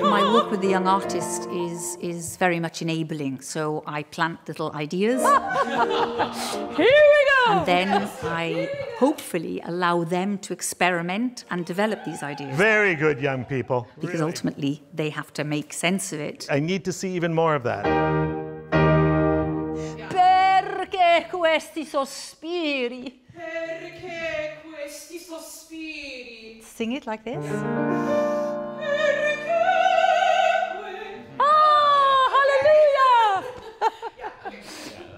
My work with the young artist is very much enabling. So I plant little ideas. Here we go! And then I hopefully allow them to experiment and develop these ideas. Very good, young people. Because ultimately, they have to make sense of it. I need to see even more of that. Perché questi sospiri? Perché questi sospiri? Sing it like this. Ah, hallelujah!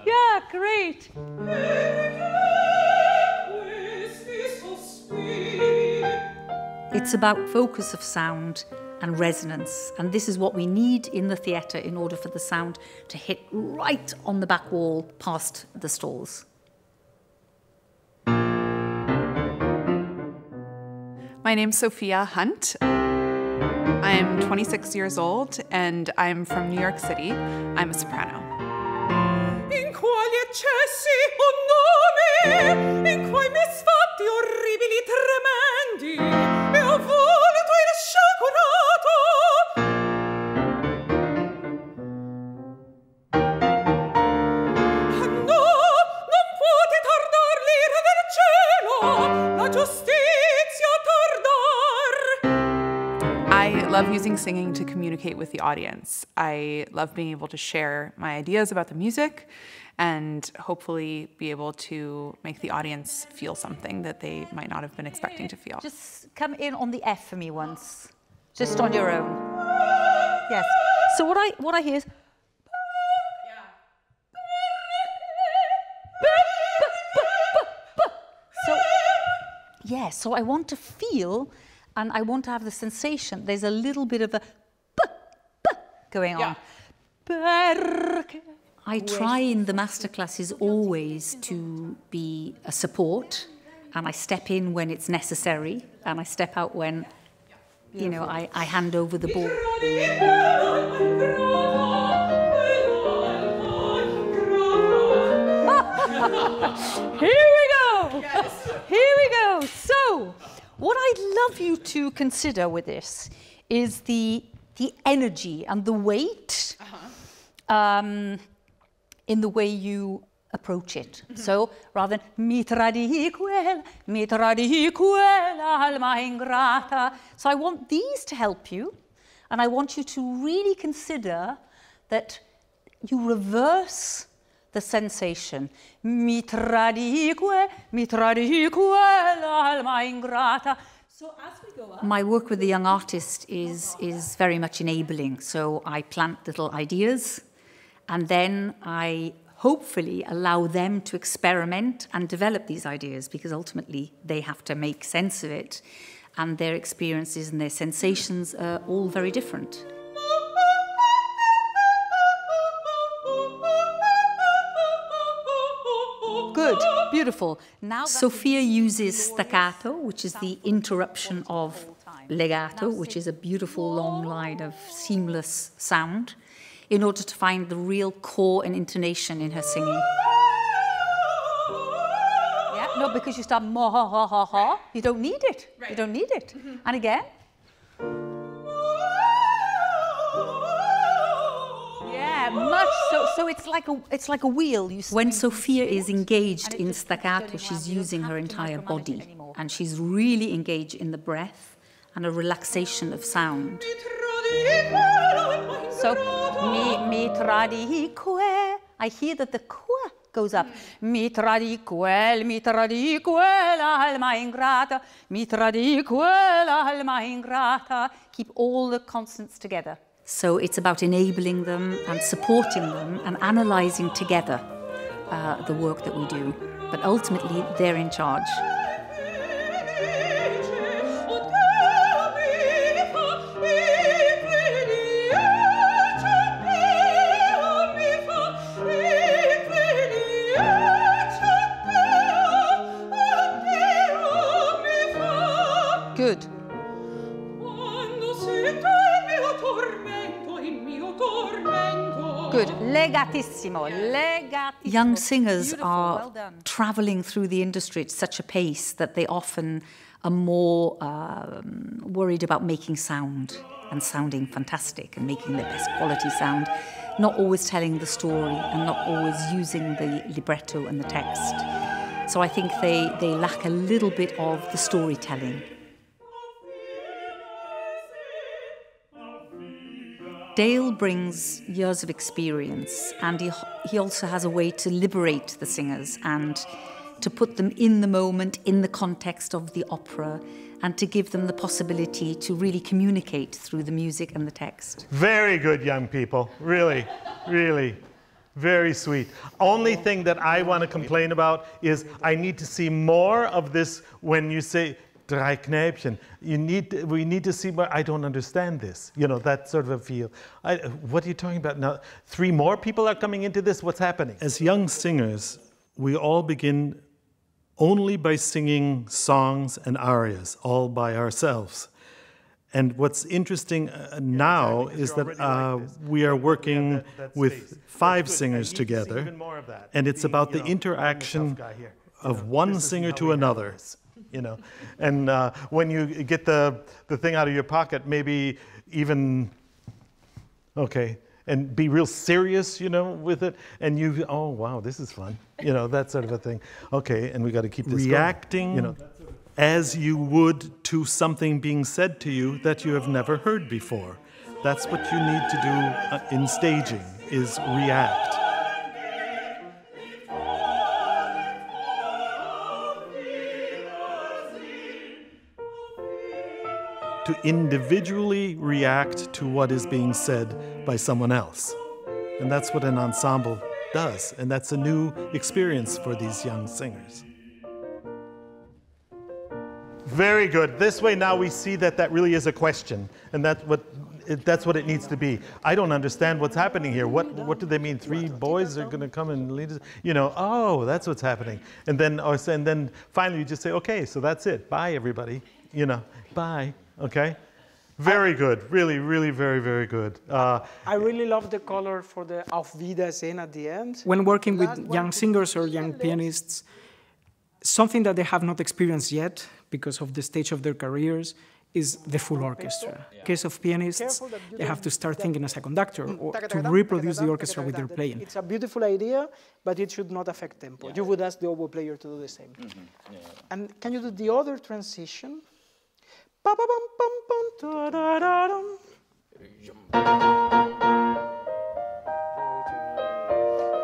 Yeah, great. It's about focus of sound and resonance, and this is what we need in the theatre in order for the sound to hit right on the back wall past the stalls. My name's Sophia Hunt. I'm 26 years old and I'm from New York City. I'm a soprano. In quali eccessi, oh nome, in quai misfatti orribili tremendi, e ho voluto il sciagurato. No, non puote tardar l'ira del cielo, la giustizia tardar. I love using singing to communicate with the audience. I love being able to share my ideas about the music and hopefully be able to make the audience feel something that they might not have been expecting to feel. Just come in on the F for me once, just on your own. Yes. So what I hear is. So, yeah, so I want to feel and I want to have the sensation. There's a little bit of a going on. I try in the masterclasses always to be a support, and I step in when it's necessary, and I step out when, you know, I hand over the ball. Here we go! Yes. Here we go! So, what I'd love you to consider with this is the energy and the weight in the way you approach it. So rather than mi tradii quella alma ingrata. So I want these to help you, and I want you to really consider that you reverse the sensation. Mi tradii quella alma ingrata. So as we go up, my work with the young artist is very much enabling. So I plant little ideas, and then I hopefully allow them to experiment and develop these ideas, because ultimately they have to make sense of it, and their experiences and their sensations are all very different. good, beautiful. Now Sophia uses staccato, which is the interruption of legato, which is a beautiful long line of seamless sound, in order to find the real core and intonation in her singing. Yeah, no, because you start ma ha ha ha ha. You don't need it. Right. You don't need it. And again. Yeah, much so it's like a wheel. When Sophia is engaged in staccato, she's using her entire body, and she's really engaged in the breath and a relaxation of sound. So mi tradique. I hear that the que goes up. Mi tradique l'alma ingrata, mi tradique l'alma ingrata. Keep all the consonants together. So it's about enabling them and supporting them and analysing together the work that we do. But ultimately, they're in charge. Good. Good. Legatissimo. Legatissimo. Young singers Beautiful. are Well done. travelling through the industry at such a pace that they often are more worried about making sound and sounding fantastic and making the best quality sound, not always telling the story and not always using the libretto and the text. So I think they lack a little bit of the storytelling. Dale brings years of experience, and he also has a way to liberate the singers and to put them in the moment, in the context of the opera, and to give them the possibility to really communicate through the music and the text. Very good, young people. Really, really. Very sweet. Only thing that I want to complain about is I need to see more of this when you say drei Knäbchen. We need to see more. I don't understand this. You know, that sort of a feel. What are you talking about now? 3 more people are coming into this? What's happening? As young singers, we all begin only by singing songs and arias, all by ourselves. And what's interesting now is that we are working with 5 singers together, and it's about the interaction of one singer to another, you know. And when you get the thing out of your pocket, maybe even, okay, and be real serious, you know, with it, and you, oh wow, this is fun, you know, that sort of a thing. Okay, and we got to keep this reacting, going, you know, as you would to something being said to you that you have never heard before. That's what you need to do in staging, is react. To individually react to what is being said by someone else. And that's what an ensemble does, and that's a new experience for these young singers. Very good. This way now we see that that really is a question, and that's what it needs to be. I don't understand what's happening here. What do they mean? 3 boys are going to come and lead us? You know, oh, that's what's happening. And then finally you just say, okay, so that's it. Bye, everybody. You know, bye. Okay? Very good. Really, really very, very good. I really love the color for the Auf Wiedersehen at the end. When working with young singers or young pianists, something that they have not experienced yet because of the stage of their careers is the full orchestra. In case of pianists, they have to start thinking as a conductor or to reproduce the orchestra with their playing. It's a beautiful idea, but it should not affect tempo. You would ask the oboe player to do the same. And can you do the other transition?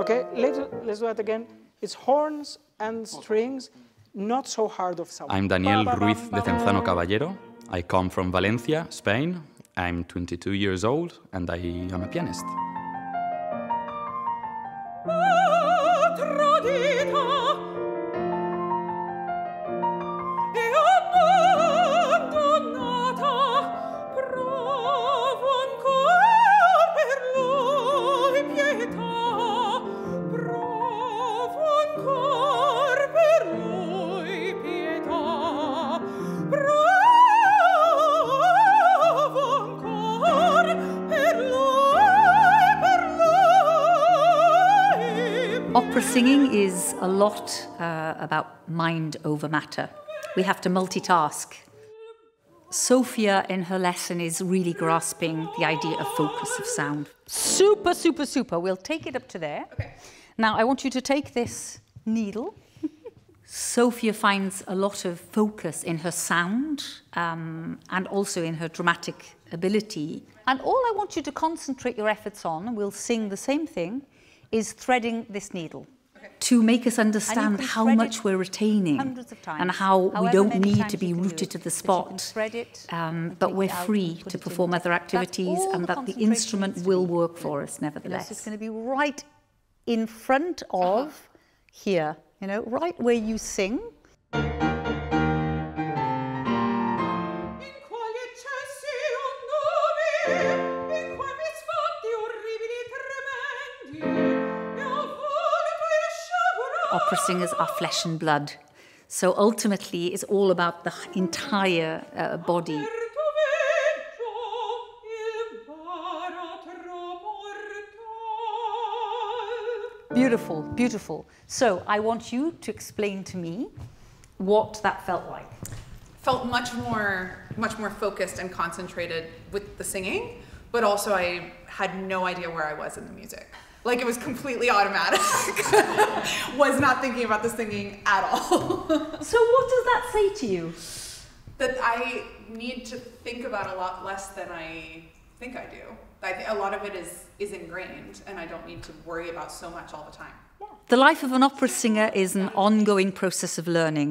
Okay, let's do that again. It's horns and strings, not so hard of sound. I'm Daniel Ruiz de Cenzano Caballero. I come from Valencia, Spain. I'm 22 years old and I am a pianist. Opera singing is a lot about mind over matter. We have to multitask. Sophia in her lesson is really grasping the idea of focus of sound. Super, super, super. We'll take it up to there. Okay. Now I want you to take this needle. Sophia finds a lot of focus in her sound and also in her dramatic ability. And all I want you to concentrate your efforts on, and we'll sing the same thing, is threading this needle. Okay. To make us understand how much we're retaining and how we don't need to be rooted to the spot, but we're free to perform other activities and that the instrument will work for us nevertheless. It's going to be right in front of here, you know, right where you sing. Opera singers are flesh and blood. So ultimately, it's all about the entire body. Beautiful, beautiful. So I want you to explain to me what that felt like. felt much more focused and concentrated with the singing, but also I had no idea where I was in the music. Like, it was completely automatic. Was not thinking about the singing at all. So what does that say to you? That I need to think about a lot less than I think I do. A lot of it is ingrained, and I don't need to worry about so much all the time. The life of an opera singer is an ongoing process of learning,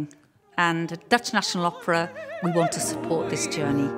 and at Dutch National Opera, we want to support this journey.